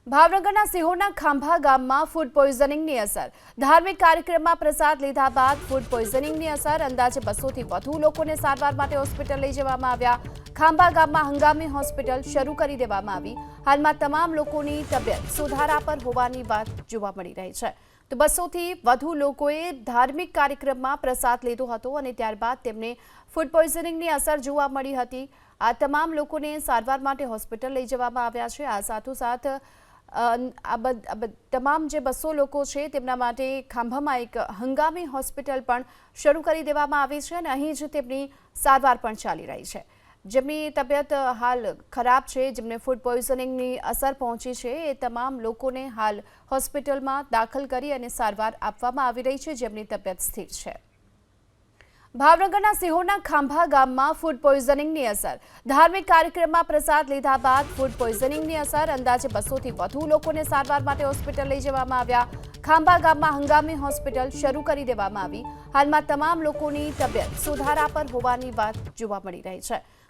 ભાવનગરના સિહોરના ખાંભા ગામમાં ફૂડ પોઈઝનિંગની અસર. ધાર્મિક કાર્યક્રમમાં પ્રસાદ લીધા બાદ ફૂડ પોઈઝનિંગની અસર. અંદાજે 200 થી વધુ લોકોને સારવાર માટે હોસ્પિટલ લઈ જવામાં આવ્યા. ખાંભા ગામમાં હંગામી હોસ્પિટલ શરૂ કરી દેવામાં આવી. હાલમાં તમામ લોકોની તબિયત સુધારા પર હોવાની વાત જોવા મળી રહી છે. તો 200 થી વધુ લોકોએ ધાર્મિક કાર્યક્રમમાં પ્રસાદ લીધો હતો અને ત્યારબાદ તેમને ફૂડ પોઈઝનિંગની અસર જોવા મળી હતી. આ તમામ લોકોને સારવાર માટે હોસ્પિટલ લઈ જવામાં આવ્યા છે. આ સાથોસાથ તમામ જે 200 લોકો છે તેમના માટે ખાંભામાં એક હંગામી હોસ્પિટલ પણ શરૂ કરી દેવામાં આવી છે અને અહીં જ તેમની સારવાર પણ ચાલી રહી છે. જેમની તબિયત હાલ ખરાબ છે, જેમને ફૂડ પોઈઝનિંગની અસર પહોંચી છે, એ તમામ લોકોને હાલ હોસ્પિટલમાં દાખલ કરી અને સારવાર આપવામાં આવી રહી છે, જેમની તબિયત સ્થિર છે. ભાવનગરના સિહોરના ખાંભા ગામમાં ફૂડ પોઈઝનિંગની અસર. ધાર્મિક કાર્યક્રમમાં પ્રસાદ લીધા બાદ ફૂડ પોઈઝનિંગની અસર. અંદાજે 200 થી વધુ લોકોને સારવાર માટે હોસ્પિટલ લઈ જવામાં આવ્યા. ખાંભા ગામમાં હંગામી હોસ્પિટલ શરૂ કરી દેવામાં આવી. હાલમાં તમામ લોકોની તબિયત સુધારા પર હોવાની વાત જોવા મળી રહી છે.